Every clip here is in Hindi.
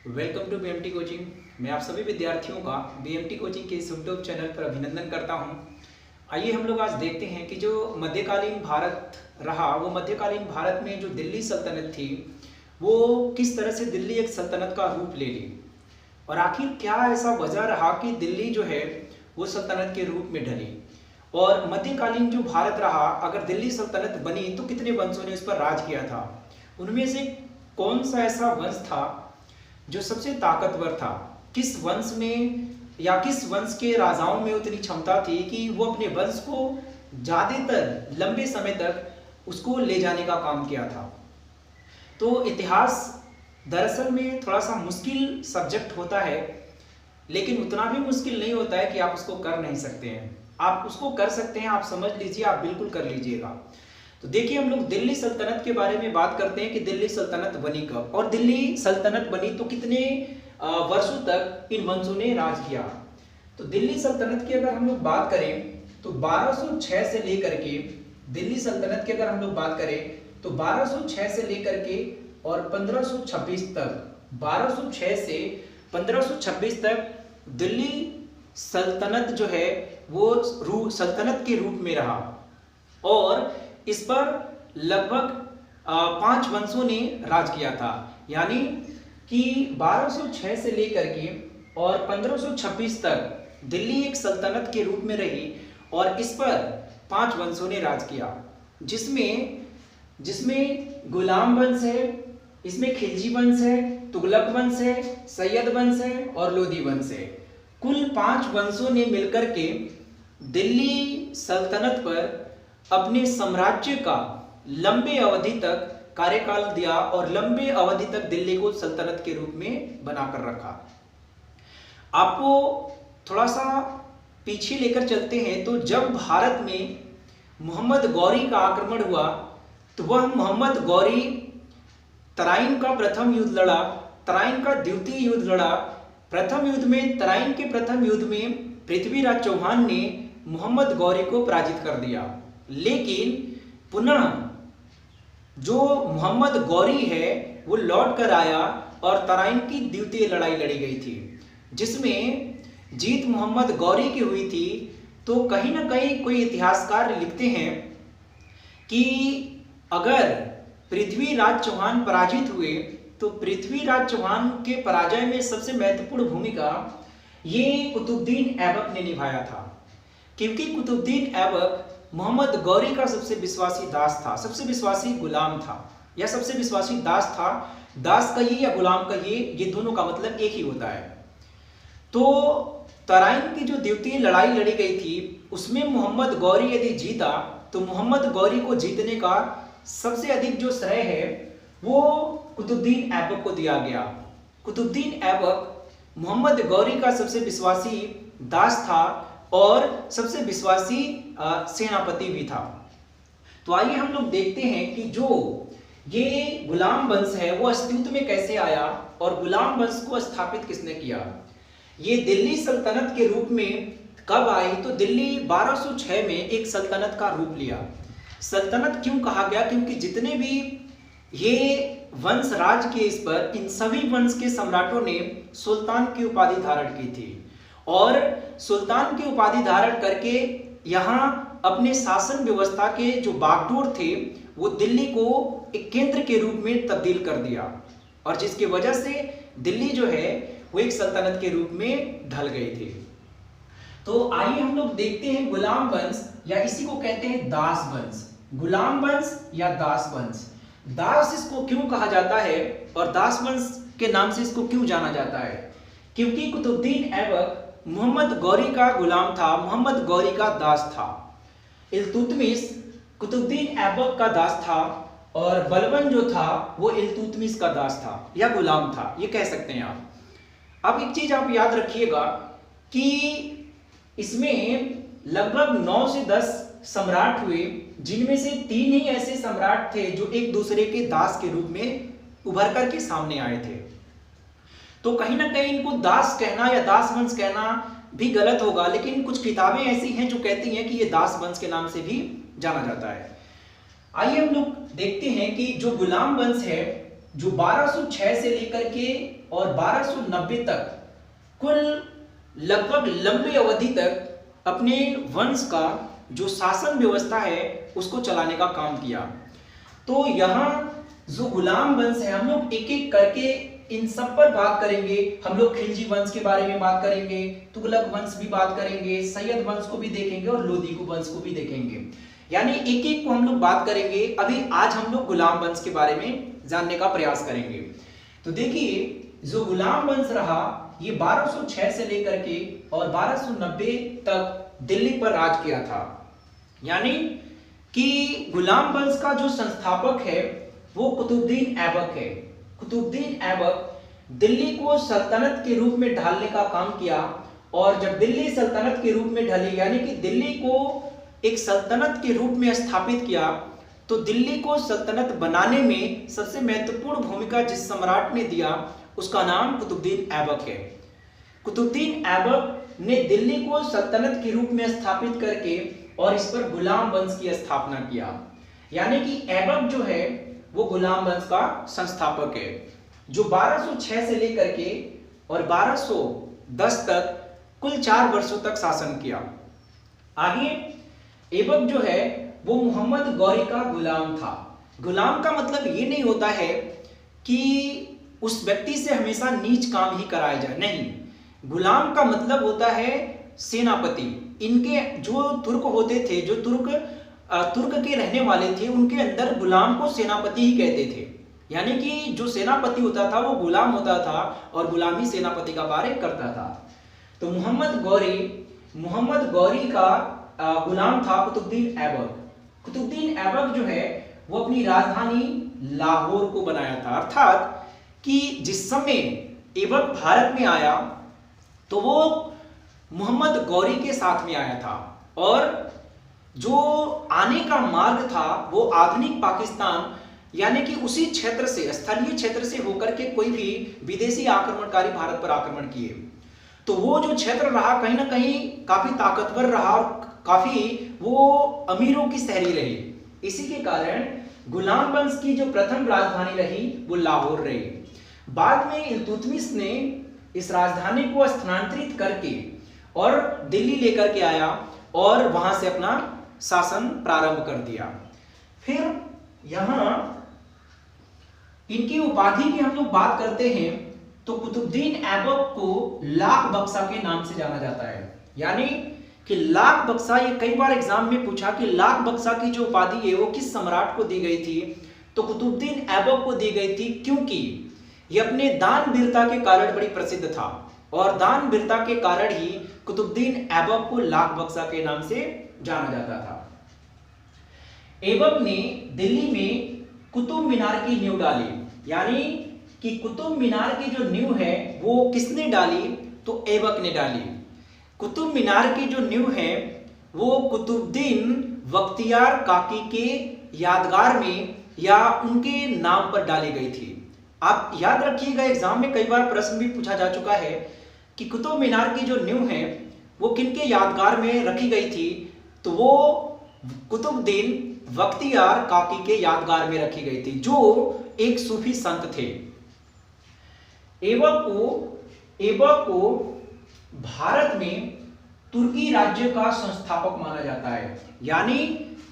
Welcome to BMT coaching. मैं आप सभी विद्यार्थियों का बीएमटी कोचिंग के इस यूट्यूब चैनल पर अभिनंदन करता हूं। आइए हम लोग आज देखते हैं कि जो मध्यकालीन भारत रहा, वो मध्यकालीन भारत में जो दिल्ली सल्तनत थी वो किस तरह से दिल्ली एक सल्तनत का रूप ले ली, और आखिर क्या ऐसा वजह रहा कि दिल्ली जो है वो सल्तनत के रूप में ढली। और मध्यकालीन जो भारत रहा, अगर दिल्ली सल्तनत बनी तो कितने वंशों ने उस पर राज किया था, उनमें से कौन सा ऐसा वंश था जो सबसे ताकतवर था, किस वंश में या किस वंश के राजाओं में उतनी क्षमता थी कि वो अपने वंश को ज्यादातर लंबे समय तक उसको ले जाने का काम किया था। तो इतिहास दरअसल में थोड़ा सा मुश्किल सब्जेक्ट होता है, लेकिन उतना भी मुश्किल नहीं होता है कि आप उसको कर नहीं सकते हैं। आप उसको कर सकते हैं, आप समझ लीजिए, आप बिल्कुल कर लीजिएगा। तो देखिए, हम लोग दिल्ली सल्तनत के बारे में बात करते हैं कि दिल्ली सल्तनत बनी कब, और दिल्ली सल्तनत बनी तो कितने वर्षों तक इन वंशों ने राज किया। तो दिल्ली सल्तनत की अगर हम लोग बात करें तो 1206 से लेकर के, दिल्ली सल्तनत की अगर हम लोग बात करें तो 1206 से लेकर के और 1526 तक, 1206 से 1526 तक दिल्ली सल्तनत जो है वो सल्तनत के रूप में रहा, और इस पर लगभग 5 वंशों ने राज किया था। यानी कि 1206 से लेकर के और 1526 तक दिल्ली एक सल्तनत के रूप में रही, और इस पर 5 वंशों ने राज किया, जिसमें गुलाम वंश है, इसमें खिलजी वंश है, तुगलक वंश है, सैयद वंश है और लोदी वंश है। कुल 5 वंशों ने मिलकर के दिल्ली सल्तनत पर अपने साम्राज्य का लंबे अवधि तक कार्यकाल दिया और लंबे अवधि तक दिल्ली को सल्तनत के रूप में बनाकर रखा। आपको थोड़ा सा पीछे लेकर चलते हैं, तो जब भारत में मोहम्मद गौरी का आक्रमण हुआ तो वह मोहम्मद गौरी तराइन का प्रथम युद्ध लड़ा, तराइन का द्वितीय युद्ध लड़ा। प्रथम युद्ध में, तराइन के प्रथम युद्ध में पृथ्वीराज चौहान ने मोहम्मद गौरी को पराजित कर दिया, लेकिन पुनः जो मोहम्मद गौरी है वो लौट कर आया और तराइन की द्वितीय लड़ाई लड़ी गई थी, जिसमें जीत मोहम्मद गौरी की हुई थी। तो कहीं ना कहीं कोई इतिहासकार लिखते हैं कि अगर पृथ्वीराज चौहान पराजित हुए तो पृथ्वीराज चौहान के पराजय में सबसे महत्वपूर्ण भूमिका ये कुतुबुद्दीन ऐबक ने निभाया था, क्योंकि कुतुबुद्दीन ऐबक मोहम्मद गौरी का सबसे विश्वासी दास था, सबसे विश्वासी गुलाम था, या सबसे विश्वासी दास था। दास कहिए या गुलाम कहिए, ये दोनों का मतलब एक ही होता है। तो तराइन की जो द्वितीय लड़ाई लड़ी गई थी उसमें मोहम्मद गौरी यदि जीता तो मोहम्मद गौरी को जीतने का सबसे अधिक जो श्रेय है वो कुतुबुद्दीन ऐबक को दिया गया। कुतुबुद्दीन ऐबक मोहम्मद गौरी का सबसे विश्वासी दास था और सबसे विश्वासी सेनापति भी था। तो आइए हम लोग देखते हैं कि जो ये गुलाम वंश है वो अस्तित्व में कैसे आया और गुलाम वंश को स्थापित किसने किया। ये दिल्ली सल्तनत के रूप में कब आई, तो दिल्ली 1206 में एक सल्तनत का रूप लिया। सल्तनत क्यों कहा गया, क्योंकि जितने भी ये वंश राज किए इस पर, इन सभी वंश के सम्राटों ने सुल्तान की उपाधि धारण की थी, और सुल्तान की उपाधि धारण करके यहाँ अपने शासन व्यवस्था के जो बागडोर थे वो दिल्ली को एक केंद्र के रूप में तब्दील कर दिया, और जिसकी वजह से दिल्ली जो है वो एक सल्तनत के रूप में ढल गई थी। तो आइए हम लोग देखते हैं गुलाम वंश, या इसी को कहते हैं दास वंश। गुलाम वंश या दास वंश, दास इसको क्यों कहा जाता है और दास वंश के नाम से इसको क्यों जाना जाता है, क्योंकि कुतुबुद्दीन ऐबक मोहम्मद गौरी का गुलाम था, मोहम्मद गौरी का दास था। इल्तुतमिश कुतुबुद्दीन ऐबक का दास था, और बलबन जो था वो इल्तुतमिश का दास था या गुलाम था, ये कह सकते हैं आप। अब एक चीज आप याद रखिएगा कि इसमें लगभग 9 से 10 सम्राट हुए, जिनमें से 3 ही ऐसे सम्राट थे जो एक दूसरे के दास के रूप में उभर कर के सामने आए थे। तो कहीं ना कहीं इनको दास कहना या दास वंश कहना भी गलत होगा, लेकिन कुछ किताबें ऐसी हैं जो कहती हैं कि ये दास वंश के नाम से भी जाना जाता है। आइए हम लोग देखते हैं कि जो गुलाम वंश है जो 1206 से लेकर के और 1290 तक कुल लगभग लंबी अवधि तक अपने वंश का जो शासन व्यवस्था है उसको चलाने का काम किया। तो यहाँ जो गुलाम वंश है, हम लोग एक एक करके इन सब पर बात करेंगे। हम लोग खिलजी वंश के बारे में बात करेंगे, तुगलक वंश भी बात करेंगे, सैयद वंश को भी देखेंगे और लोदी वंश को भी देखेंगे। यानी एक एक को हम लोग बात करेंगे। अभी आज हम लोग गुलाम वंश के बारे में जानने का प्रयास करेंगे। तो देखिए, जो गुलाम वंश रहा ये 1206 से लेकर के और 1290 तक दिल्ली पर राज किया था। यानी कि गुलाम वंश का जो संस्थापक है वो कुतुबुद्दीन ऐबक है। कुतुबुद्दीन ऐबक दिल्ली को सल्तनत के रूप में ढालने का काम किया, और जब दिल्ली सल्तनत के रूप में ढली, यानी कि दिल्ली को एक सल्तनत के रूप में स्थापित किया, तो दिल्ली को सल्तनत बनाने में सबसे महत्वपूर्ण भूमिका जिस सम्राट ने दिया उसका नाम कुतुबुद्दीन ऐबक है। कुतुबुद्दीन ऐबक ने दिल्ली को सल्तनत के रूप में स्थापित करके और इस पर गुलाम वंश की स्थापना किया। यानी कि ऐबक जो है वो गुलाम वंश का संस्थापक है, जो 1206 से लेकर के और 1210 तक कुल 4 वर्षों तक शासन किया। आगे ऐबक जो है वो मोहम्मद गौरी का गुलाम था। गुलाम का मतलब ये नहीं होता है कि उस व्यक्ति से हमेशा नीच काम ही कराया जाए, नहीं। गुलाम का मतलब होता है सेनापति। इनके जो तुर्क होते थे, जो तुर्क के रहने वाले थे, उनके अंदर गुलाम को सेनापति ही कहते थे। यानी कि जो सेनापति होता था वो गुलाम होता था और गुलाम ही सेनापति का कार्य करता था। तो मोहम्मद गौरी का गुलाम था कुतुबुद्दीन ऐबक। कुतुबुद्दीन ऐबक जो है वो अपनी राजधानी लाहौर को बनाया था। अर्थात कि जिस समय ऐबक भारत में आया तो वो मोहम्मद गौरी के साथ में आया था, और जो आने का मार्ग था वो आधुनिक पाकिस्तान यानी कि उसी क्षेत्र से, स्थलीय क्षेत्र से होकर के कोई भी विदेशी आक्रमणकारी भारत पर आक्रमण किए। तो वो जो क्षेत्र रहा कहीं ना कहीं काफी ताकतवर रहा और काफी वो अमीरों की शहरी रही। इसी के कारण गुलाम वंश की जो प्रथम राजधानी रही वो लाहौर रही। बाद में इल्तुतमिश ने इस राजधानी को स्थानांतरित करके और दिल्ली लेकर के आया और वहां से अपना शासन प्रारंभ कर दिया। फिर यहां इनकी उपाधि की हम लोग बात करते हैं तो कुतुबुद्दीन ऐबक को लाख बक्सा के नाम से जाना जाता है। यानी कि लाख बक्सा, ये कई बार एग्जाम में पूछा कि लाख बक्सा की जो उपाधि है वो किस सम्राट को दी गई थी, तो कुतुबुद्दीन ऐबक को दी गई थी, क्योंकि ये अपने दान वीरता के कारण बड़ी प्रसिद्ध था, और दान वीरता के कारण ही कुतुबुद्दीन ऐबक को लाख बक्सा के नाम से जाना जाता था। ऐबक ने दिल्ली में कुतुब मीनार की नींव डाली। यानी कि कुतुब मीनार की जो नींव है वो किसने डाली, तो ऐबक ने डाली। कुतुब मीनार की जो नींव है वो कुतुबुद्दीन बख्तियार काकी के यादगार में या उनके नाम पर डाली गई थी। आप याद रखिएगा, एग्जाम में कई बार प्रश्न भी पूछा जा चुका है कि कुतुब मीनार की जो नींव है वो किनके यादगार में रखी गई थी, तो वो कुतुबुद्दीन बख्तियार काकी के यादगार में रखी गई थी, जो एक सूफी संत थे। ऐबक को भारत में तुर्की राज्य का संस्थापक माना जाता है। यानी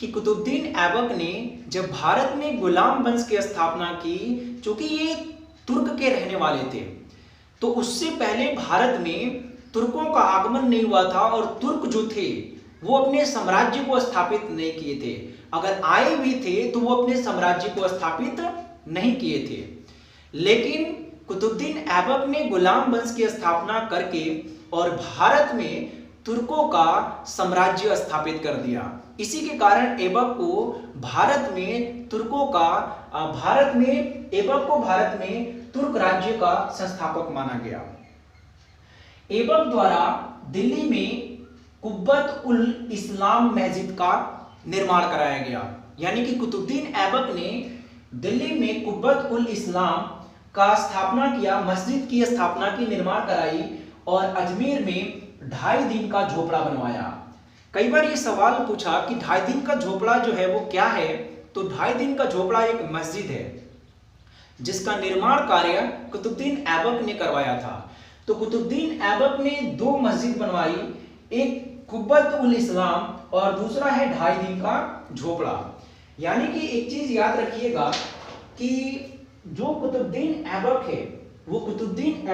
कि कुतुबुद्दीन ऐबक ने जब भारत में गुलाम वंश की स्थापना की, चूंकि ये तुर्क के रहने वाले थे, तो उससे पहले भारत में तुर्कों का आगमन नहीं हुआ था और तुर्क जो थे वो अपने साम्राज्य को स्थापित नहीं किए थे। अगर आए भी थे तो वो अपने साम्राज्य को स्थापित नहीं किए थे। लेकिन कुतुबुद्दीन ऐबक ने गुलाम वंश की स्थापना करके और भारत में तुर्कों का साम्राज्य स्थापित कर दिया। इसी के कारण ऐबक को भारत में तुर्क राज्य का संस्थापक माना गया। ऐबक द्वारा दिल्ली में कुब्बत उल इस्लाम मस्जिद का निर्माण कराया गया। यानी कि कुतुबुद्दीन ऐबक ने दिल्ली में कुब्बत उल इस्लाम का स्थापना किया, मस्जिद की स्थापना की, निर्माण कराई और अजमेर में 2.5 दिन का झोपड़ा बनवाया। कई बार ये सवाल पूछा कि 2.5 दिन का झोपड़ा जो है वो क्या है, तो 2.5 दिन का झोपड़ा एक मस्जिद है। जिसका निर्माण कार्य कुतुबुद्दीन ऐबक ने करवाया था। तो कुतुबुद्दीन ऐबक ने 2 मस्जिद बनवाई, एक कुब्बत उल इस्लाम और दूसरा है ढाई दिन का झोपड़ा। यानी कि एक चीज याद रखिएगा कि जो कुतुबुद्दीन ऐबक है वो कुतुबुद्दीन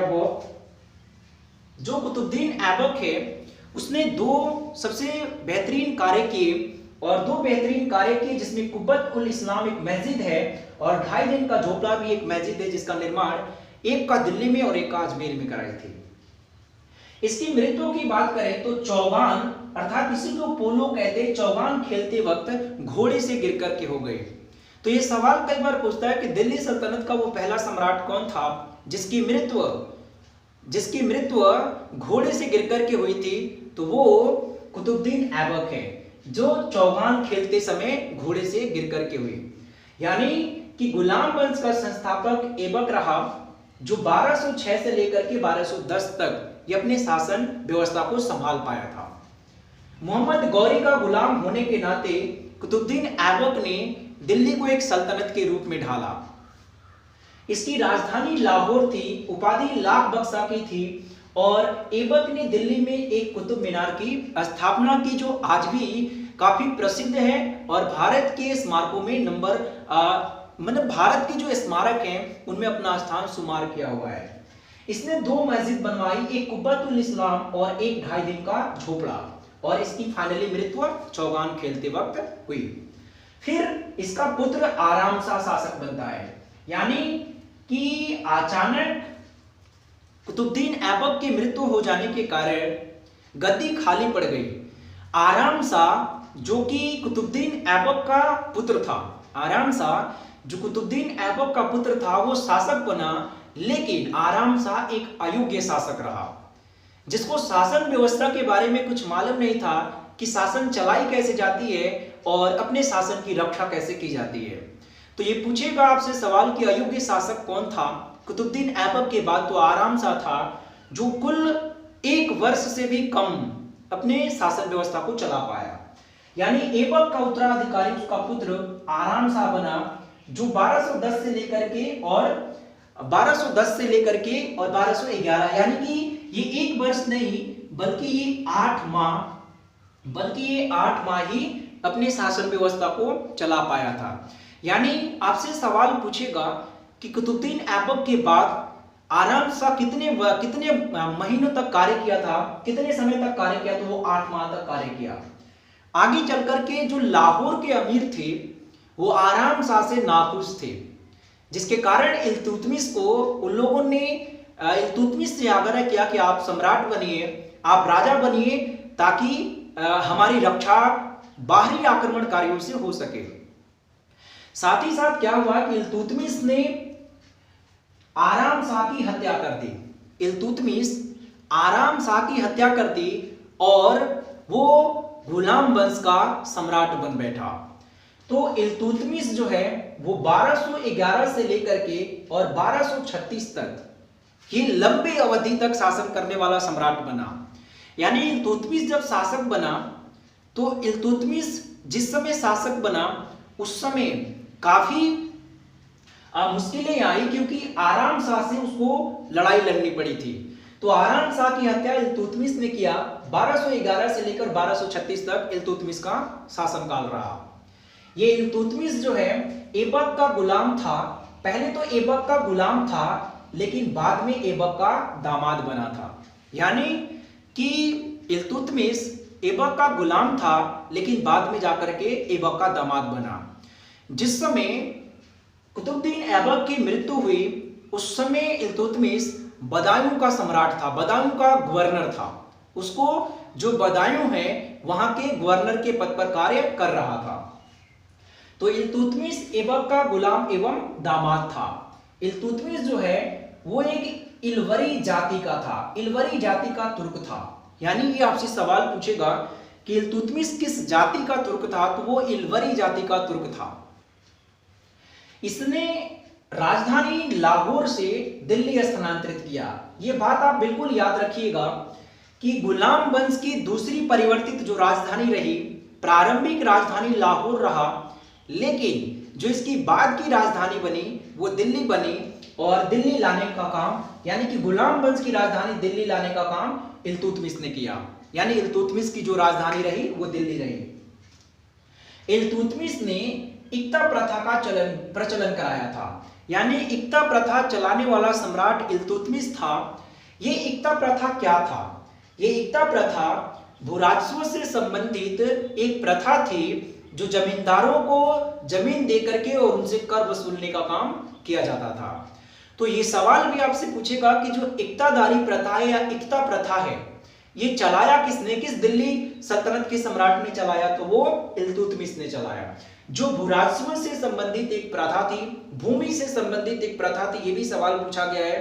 ऐबक है, उसने 2 सबसे बेहतरीन कार्य किए और 2 बेहतरीन कार्य किए, जिसमें कुब्बत उल इस्लाम एक मस्जिद है और ढाई दिन का झोपड़ा भी एक मस्जिद है, जिसका निर्माण एक का दिल्ली में और एक का अजमेर में कराई थी। इसकी मृत्यु की बात करें तो चौगान, अर्थात इसी को पोलो कहते हैं, चौगान खेलते वक्त घोड़े से गिर करके हो गए। तो ये सवाल कई बार पूछता है कि दिल्ली सल्तनत का वो पहला सम्राट कौन था जिसकी मृत्यु घोड़े से गिर करके हुई थी। तो वो कुतुबुद्दीन ऐबक है, जो चौगान खेलते समय घोड़े से गिर करके हुई। यानी कि गुलाम वंश का संस्थापक ऐबक रहा, जो 1206 से लेकर के 1210 तक ये अपने शासन व्यवस्था को संभाल पाया था। मोहम्मद गौरी का गुलाम होने के नाते कुतुबुद्दीन ऐबक ने दिल्ली को एक सल्तनत के रूप में ढाला। इसकी राजधानी लाहौर थी, उपाधि लाख बख्शा की थी और ऐबक ने दिल्ली में एक कुतुब मीनार की स्थापना की, जो आज भी काफी प्रसिद्ध है और भारत के स्मारकों में भारत के जो स्मारक हैं उनमें अपना स्थान शुमार किया हुआ है। इसने 2 मस्जिद बनवाई, एक कुब्बत उल इस्लाम और एक ढाई दिन का झोपड़ा, और इसकी फाइनली मृत्यु चौगान खेलते वक्त हुई। फिर इसका पुत्र आराम शाह शासक बनता है। यानी कि अचानक कुतुबुद्दीन ऐबक की मृत्यु हो जाने के कारण गद्दी खाली पड़ गई। आराम शाह जो कि कुतुबुद्दीन ऐबक का पुत्र था, वो शासक बना, लेकिन आराम शाह एक अयोग्य शासक रहा, जिसको शासन व्यवस्था के बारे में कुछ मालूम नहीं था कि शासन चलाई कैसे जाती है और अपने शासन की रक्षा कैसे की जाती है। तो ये पूछेगा आपसे सवाल कि अयोग्य शासक कौन था। कुतुबुद्दीन ऐबक के बाद तो आराम शाह था, जो कुल 1 वर्ष से भी कम अपने शासन व्यवस्था को चला पाया। यानी ऐबक का उत्तराधिकारी उसका पुत्र आराम शाह बना, जो 1210 से लेकर के और 1211, यानी कि ये 1 वर्ष नहीं बल्कि ये 8 माह ही अपने शासन व्यवस्था को चला पाया था। यानी आपसे सवाल पूछेगा कि कुतुबुद्दीन ऐबक के बाद आराम शाह कितने महीनों तक कार्य किया था, कितने समय तक कार्य किया, तो वो 8 माह तक कार्य किया। आगे चल करके जो लाहौर के अमीर थे वो आराम शाह से नाखुश थे, जिसके कारण इल्तुतमिश को उन लोगों ने इल्तुतमिश से आग्रह किया कि आप सम्राट बनिए, आप राजा बनिए, ताकि हमारी रक्षा बाहरी आक्रमणकारियों से हो सके। साथ ही साथ क्या हुआ कि इल्तुतमिश ने आराम शाह की हत्या कर दी और वो गुलाम वंश का सम्राट बन बैठा। तो इल्तुतमिश जो है वो 1211 से लेकर के और 1236 तक ये लंबे अवधि तक शासन करने वाला सम्राट बना। यानी इल्तुतमिश जब शासक बना तो इल्तुतमिश जिस समय शासक बना उस समय काफी मुश्किलें आई, क्योंकि आराम शाह से उसको लड़ाई लड़नी पड़ी थी। तो आराम शाह की हत्या इल्तुतमिश ने किया। 1211 से लेकर 1236 तक इल्तुतमिश का शासनकाल रहा। ये इल्तुतमिश जो है ऐबक का गुलाम था। पहले तो ऐबक का गुलाम था, लेकिन बाद में ऐबक का दामाद बना था। यानी कि इल्तुतमिश ऐबक का गुलाम था, लेकिन बाद में जाकर के ऐबक का दामाद बना। जिस समय कुतुबुद्दीन ऐबक की मृत्यु हुई उस समय इल्तुतमिश बदायूं का सम्राट था, बदायूं का गवर्नर था। उसको जो बदायूं है वहां के गवर्नर के पद पर कार्य कर रहा था। तो इल्तुतमिश ऐबक का गुलाम एवं दामाद था। इल्तुतमिश जो है वो एक इलवरी जाति का था, इलवरी जाति का तुर्क था। यानी ये आपसे सवाल पूछेगा कि इल्तुतमिश किस जाति का तुर्क था, तो वो इलवरी जाति का तुर्क था। इसने राजधानी लाहौर से दिल्ली स्थानांतरित किया। यह बात आप बिल्कुल याद रखिएगा कि गुलाम वंश की दूसरी परिवर्तित जो राजधानी रही, प्रारंभिक राजधानी लाहौर रहा, लेकिन जो इसकी बाद की राजधानी बनी वो दिल्ली बनी, और दिल्ली लाने का काम, यानी कि गुलाम वंश की राजधानी दिल्ली लाने का काम इल्तुतमिश ने किया, यानी इल्तुतमिश की जो राजधानी रही वो दिल्ली रही। इल्तुतमिश ने इक्ता प्रथा का प्रचलन कराया था, यानी इक्ता प्रथा चलाने वाला सम्राट इल्तुतमिश था। ये इक्ता प्रथा क्या था? ये इक्ता प्रथा भूराजस्व से संबंधित एक प्रथा थी जो जमींदारों को जमीन दे करके और उनसे कर वसूलने का काम किया जाता था। तो ये सवाल भी आपसे पूछेगा कि जो इक्तादारी प्रथा है या इक्ता प्रथा है, ये चलाया किसने, किस दिल्ली सल्तनत के सम्राट ने चलाया? तो वो इल्तुतमिश ने चलाया। जो भूराजस्व से संबंधित एक प्रथा थी, भूमि से संबंधित एक प्रथा थी, ये भी सवाल पूछा गया है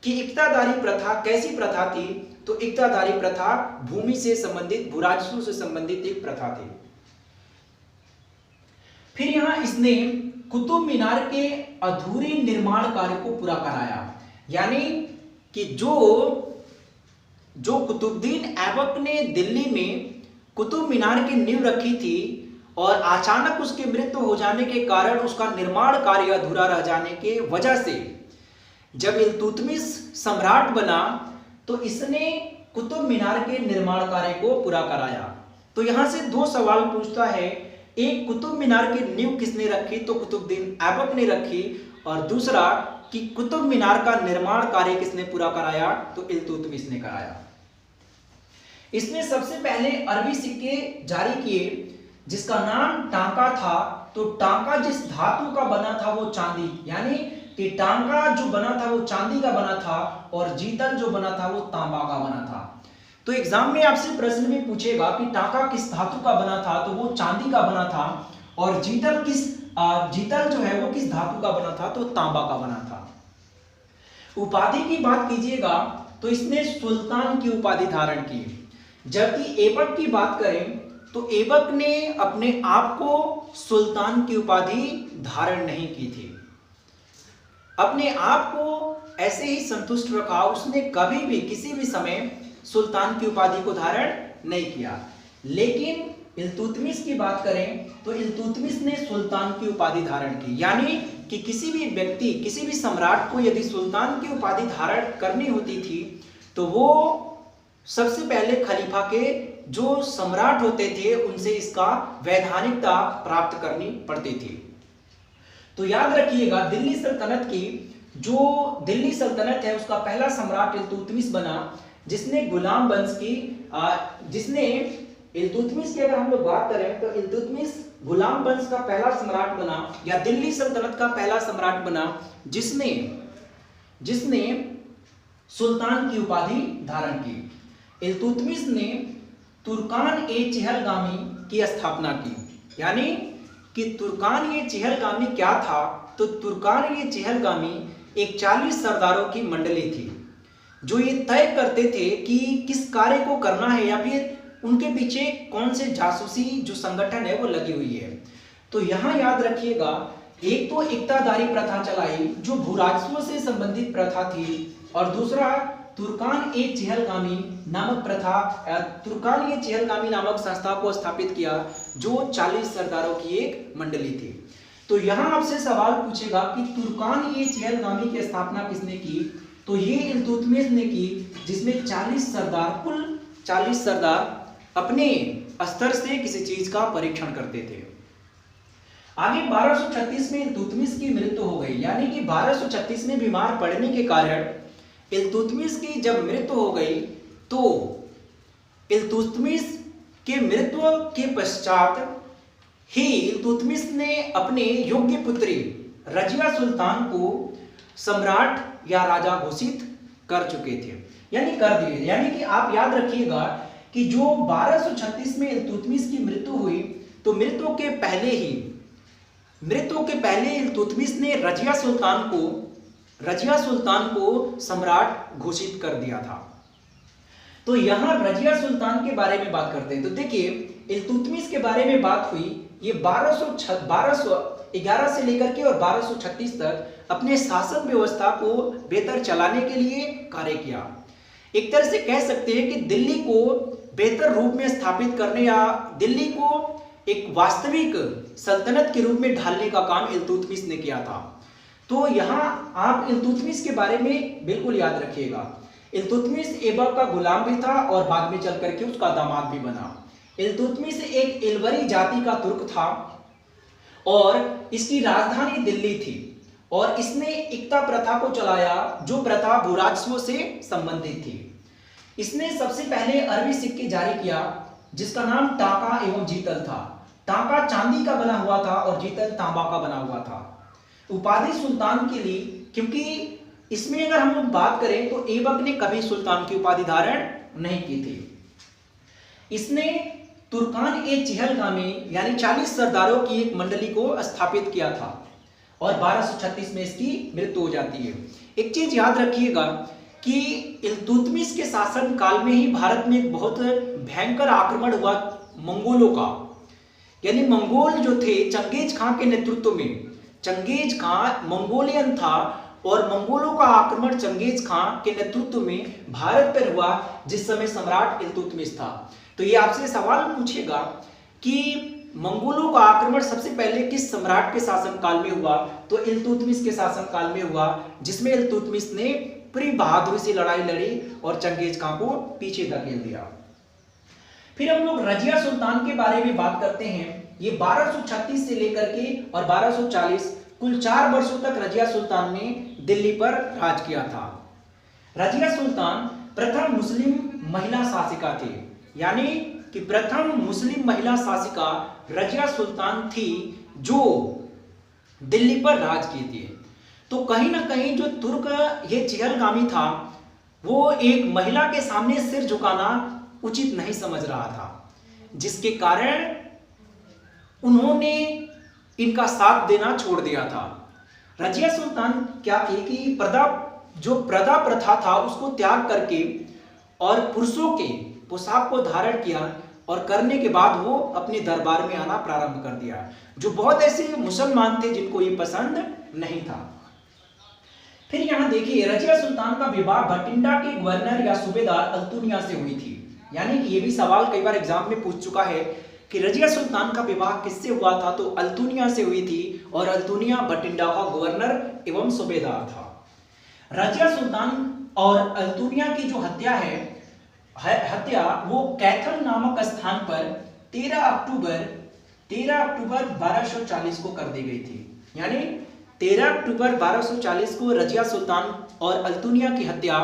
कि इक्तादारी प्रथा कैसी प्रथा थी? तो इक्तादारी प्रथा भूमि से संबंधित, भूराजस्व से संबंधित एक प्रथा थी। फिर यहां इसने कुतुब मीनार के अधूरे निर्माण कार्य को पूरा कराया, यानी कि जो कुतुबुद्दीन ऐबक ने दिल्ली में कुतुब मीनार की नींव रखी थी और अचानक उसकी मृत्यु हो जाने के कारण उसका निर्माण कार्य अधूरा रह जाने के वजह से जब इल्तुतमिश सम्राट बना तो इसने कुतुब मीनार के निर्माण कार्य को पूरा कराया। तो यहां से दो सवाल पूछता है, एक कुतुब मीनार की नींव किसने रखी? तो कुतुबुद्दीन ऐबक ने रखी, और दूसरा कि कुतुब मीनार का निर्माण कार्य किसने पूरा कराया? तो इल्तुतमिश ने कराया। इसने सबसे पहले अरबी सिक्के जारी किए जिसका नाम टांका था। तो टांका जिस धातु का बना था वो चांदी, यानी कि टांका जो बना था वो चांदी का बना था और जीतल जो बना था वो तांबा का बना था। तो एग्जाम में आपसे प्रश्न में पूछेगा कि टांका किस धातु का बना था? तो वो चांदी का बना था, और जीतल जो है वो किस धातु का बना था? तो तांबा का बना था। उपाधि की बात कीजिएगा तो इसने सुल्तान की उपाधि धारण की, जबकि ऐबक की बात करें तो ऐबक ने अपने आप को सुल्तान की उपाधि धारण नहीं की थी, अपने आप को ऐसे ही संतुष्ट रखा। उसने कभी भी किसी भी समय सुल्तान की उपाधि को धारण नहीं किया। लेकिन इल्तुतमिश की बात करें तो इल्तुतमिश ने सुल्तान की उपाधि धारण की, यानी कि किसी भी व्यक्ति, किसी भी सम्राट को यदि सुल्तान की उपाधि धारण करनी होती थी तो वो सबसे पहले खलीफा के जो सम्राट होते थे उनसे इसका वैधानिकता प्राप्त करनी पड़ती थी। तो याद रखिएगा, दिल्ली सल्तनत की जो दिल्ली सल्तनत है उसका पहला सम्राट इल्तुतमिश बना, जिसने गुलाम वंश की जिसने इल्तुतमिश की अगर हम लोग बात करें तो इल्तुतमिश गुलाम वंश का पहला सम्राट बना, या दिल्ली सल्तनत का पहला सम्राट बना जिसने सुल्तान की उपाधि धारण की। इल्तुतमिश ने तुर्कान-ए-चहलगामी की स्थापना की, यानी कि तुर्कान-ए-चहलगामी क्या था? तो तुर्कान-ए-चहलगामी एक 40 सरदारों की मंडली थी जो ये तय करते थे कि किस कार्य को करना है या फिर उनके पीछे कौन से जासूसी जो संगठन है वो लगी हुई है। तो यहाँ याद रखिएगा, एक तो इक्तादारी प्रथा चलाई जो भूराजस्व से संबंधित प्रथा थी, और दूसरा तुर्कान-ए-चहलगामी नामक प्रथा, तुर्कान-ए-चहलगामी नामक संस्था को स्थापित किया जो 40 सरदारों की एक मंडली थी। तो यहाँ आपसे सवाल पूछेगा कि तुर्कान-ए-चहलगामी की स्थापना किसने की? तो ये इल्तुतमिश ने की, जिसमें 40 सरदार, कुल 40 सरदार अपने स्तर से किसी चीज का परीक्षण करते थे। आगे 1236 में इल्तुतमिश की मृत्यु हो गई, यानी कि 1236 में बीमार पड़ने के कारण इल्तुतमिश की जब मृत्यु हो गई तो इल्तुतमिश के मृत्यु के पश्चात ही इल्तुतमिश ने अपने योग्य पुत्री रजिया सुल्तान को सम्राट या राजा घोषित कर चुके थे, यानी कर दिए। यानी कि आप याद रखिएगा कि जो 1236 में इल्तुतमिश की मृत्यु हुई तो मृत्यु के पहले इल्तुतमिश ने रजिया सुल्तान को सम्राट घोषित कर दिया था। तो यहां रजिया सुल्तान के बारे में बात करते हैं। तो देखिए, इल्तुतमिश के बारे में बात हुई, ये 1211 से लेकर के और 1236 तक अपने शासन व्यवस्था को बेहतर चलाने के लिए कार्य किया। एक तरह से कह सकते हैं कि दिल्ली को बेहतर रूप में स्थापित करने या दिल्ली को एक वास्तविक सल्तनत के रूप में ढालने का काम इल्तुतमिश ने किया था। तो यहाँ आप इल्तुतमिश के बारे में बिल्कुल याद रखिएगा। इल्तुतमिश ऐबक का गुलाम भी था और बाद में चल करके उसका दामाद भी बना। इल्तुतमिश एक इलवरी जाति का तुर्क था और इसकी राजधानी दिल्ली थी और इसने इक्ता प्रथा को चलाया, जो प्रथा भूराजस्व से संबंधित थी। इसने सबसे पहले अरबी सिक्के जारी किया जिसका नाम टाका एवं जीतल था। टाका चांदी का बना हुआ था और जीतल तांबा का बना हुआ था। उपाधि सुल्तान के लिए, क्योंकि इसमें अगर हम लोग बात करें तो ऐबक ने कभी सुल्तान की उपाधि धारण नहीं की थी। इसने तुर्कान ए चिहलगामी यानी 40 सरदारों की एक मंडली को स्थापित किया था और 1236 में इसकी मृत्यु हो जाती है। एक चीज याद रखिएगा कि इल्तुतमिश के शासन काल में ही भारत में एक बहुत भयंकर आक्रमण हुआ मंगोलों का, यानी मंगोल जो थे चंगेज खां के नेतृत्व में। चंगेज खां मंगोलियन था और मंगोलों का आक्रमण चंगेज खां के नेतृत्व में भारत पर हुआ जिस समय सम्राट इल्तुतमिश था। तो ये आपसे सवाल पूछेगा कि मंगोलों का आक्रमण सबसे पहले किस सम्राट के शासन काल में हुआ, तो इल्तुतमिश के शासन काल में हुआ, जिसमें इल्तुतमिश ने पूरी बहादुरी से लड़ाई लड़ी और चंगेज खां को पीछे धकेल दिया। फिर हम लोग रजिया सुल्तान के बारे में बात करते हैं। ये 1236 से लेकर के और 1240 कुल 4 वर्षों तक रजिया सुल्तान ने दिल्ली पर राज किया था। रजिया सुल्तान प्रथम मुस्लिम महिला शासिका थी, यानी कि प्रथम मुस्लिम महिला शासिका रजिया सुल्तान थी जो दिल्ली पर राज की थी। तो कहीं ना कहीं जो तुर्क ये चिहलगामी था वो एक महिला के सामने सिर झुकाना उचित नहीं समझ रहा था, जिसके कारण उन्होंने इनका साथ देना छोड़ दिया था। रजिया सुल्तान क्या की कि प्रदा प्रथा था उसको त्याग करके और पुरुषों के पोशाक को धारण किया और करने के बाद वो अपने दरबार में आना प्रारंभ कर दिया, जो बहुत ऐसे मुसलमान थे जिनको ये पसंद नहीं था। फिर यहाँ देखिए रजिया सुल्तान का विवाह भटिंडा के गवर्नर या सूबेदार अल्तुनिया से हुई थी। यानी कि ये भी सवाल कई बार एग्जाम में पूछ चुका है कि रजिया सुल्तान का विवाह किससे हुआ था, तो अल्तुनिया से हुई थी और अल्तुनिया भटिंडा का गवर्नर एवं सूबेदार था। रजिया सुल्तान और अल्तुनिया की जो हत्या वो कैथल नामक स्थान पर 13 अक्टूबर 1240 को कर दी गई थी। यानी 13 अक्टूबर 1240 को रजिया सुल्तान और अल्तुनिया की हत्या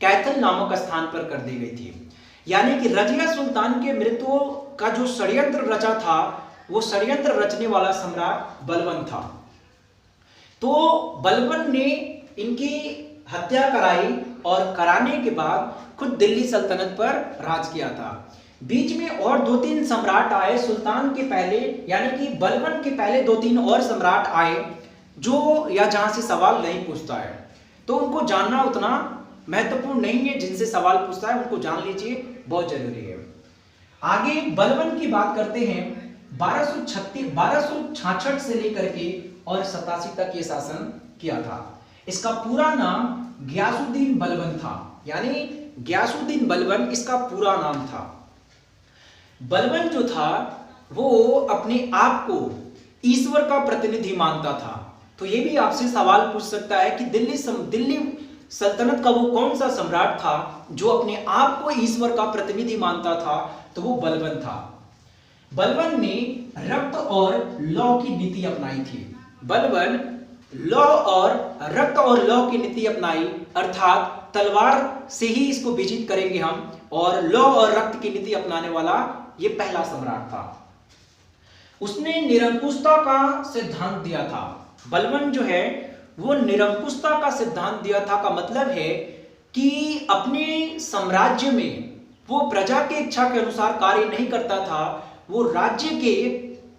कैथल नामक स्थान पर कर दी गई थी। यानी कि रजिया सुल्तान के मृत्यु का जो षड्यंत्र रचा था वो षड्यंत्र रचने वाला सम्राट बलबन था। तो बलबन ने इनकी हत्या कराई और कराने के बाद खुद दिल्ली सल्तनत पर राज किया था। बीच में और 2-3 सम्राट आए सुल्तान के पहले, यानी कि बलबन के पहले 2-3 और सम्राट आए जो या जहां से सवाल नहीं पूछता है, तो उनको जानना उतना महत्वपूर्ण नहीं है। जिनसे सवाल पूछता है उनको जान लीजिए, बहुत जरूरी है। आगे बलबन की बात करते हैं। 1266 से लेकर के और 87 तक ये शासन किया था। इसका पूरा नाम गियासुद्दीन बलबन था, यानी गियासुद्दीन बलबन इसका पूरा नाम था। बलबन जो था वो अपने आप को ईश्वर का प्रतिनिधि मानता था। तो ये भी आपसे सवाल पूछ सकता है कि दिल्ली सल्तनत का वो कौन सा सम्राट था जो अपने आप को ईश्वर का प्रतिनिधि मानता था, तो वो बलबन था। बलबन ने रक्त और लौ की नीति अपनाई थी। बलबन लौ और रक्त और लौ की नीति अपनाई, अर्थात तलवार से ही इसको विजित करेंगे हम, और लौ और रक्त की नीति अपनाने वाला ये पहला सम्राट था। उसने निरंकुशता का सिद्धांत दिया था। बलबन जो है वो निरंकुशता का सिद्धांत दिया था का मतलब है कि अपने साम्राज्य में वो प्रजा की इच्छा के अनुसार कार्य नहीं करता था, वो राज्य के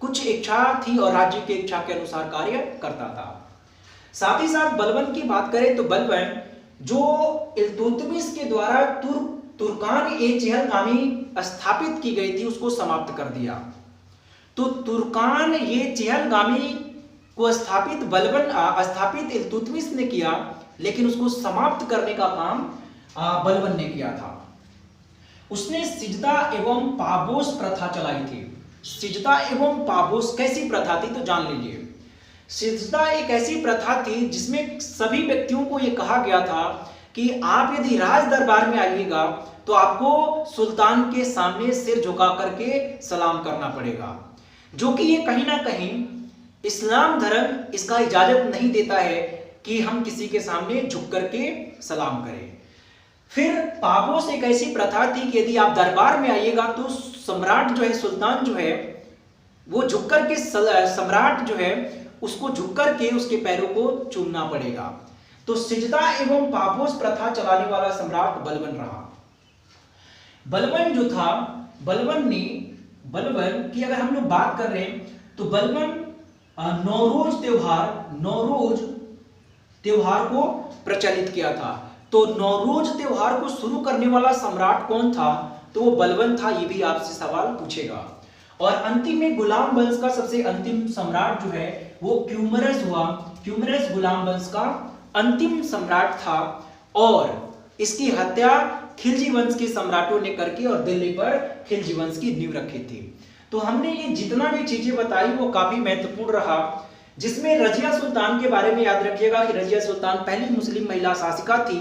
कुछ इच्छा थी और राज्य की इच्छा के अनुसार कार्य करता था। साथ ही साथ बलबन की बात करें तो बलबन जो इल्तुतमिश के द्वारा तुर्कान ए चिहलगामी स्थापित की गई थी उसको समाप्त कर दिया। तो तुर्कान ये चिहलगामी को स्थापित इल्तुतमिश ने किया, लेकिन उसको समाप्त करने का काम बलबन ने किया था। उसने सिजदा एवं पाबोस प्रथा चलाई थी। सिजदा एवं पापोस कैसी प्रथा थी, तो जान लीजिए। सिजदा एक ऐसी प्रथा थी जिसमें सभी व्यक्तियों को यह कहा गया था कि आप यदि राज दरबार में आइएगा तो आपको सुल्तान के सामने सिर झुका करके सलाम करना पड़ेगा, जो कि ये कहीं ना कहीं इस्लाम धर्म इसका इजाजत नहीं देता है कि हम किसी के सामने झुक करके सलाम करें। फिर पापोस एक ऐसी प्रथा थी कि यदि आप दरबार में आइएगा तो सम्राट जो है, सुल्तान जो है, वो झुक करके सम्राट जो है उसको झुक करके उसके पैरों को चूमना पड़ेगा। तो सिजदा एवं पापोस प्रथा चलाने वाला सम्राट बलबन रहा। बलबन जो था, बलबन की अगर हम लोग बात कर रहे हैं तो बलबन नौरोज त्योहार को प्रचलित किया था। तो नौरोज त्योहार को शुरू करने वाला सम्राट कौन था, तो वो बलबन था। ये भी आपसे सवाल पूछेगा। और अंतिम में गुलाम वंश का सबसे अंतिम सम्राट जो है वो क्यूमरस हुआ। क्यूमरस गुलाम वंश का अंतिम सम्राट था और इसकी हत्या खिलजी वंश के सम्राटों ने करके और दिल्ली पर खिलजी वंश की नींव रखी थी। तो हमने ये जितना भी चीजें बताई वो काफी महत्वपूर्ण रहा, जिसमें रजिया सुल्तान के बारे में याद रखिएगा कि रजिया सुल्तान पहली मुस्लिम महिला शासिका थी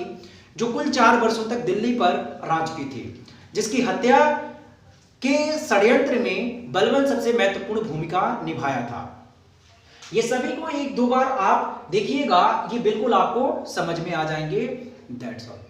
जो कुल 4 वर्षों तक दिल्ली पर राज की थी, जिसकी हत्या के षड्यंत्र में बलबन सबसे महत्वपूर्ण भूमिका निभाया था। ये सभी को 1-2 बार आप देखिएगा, ये बिल्कुल आपको समझ में आ जाएंगे। That's all.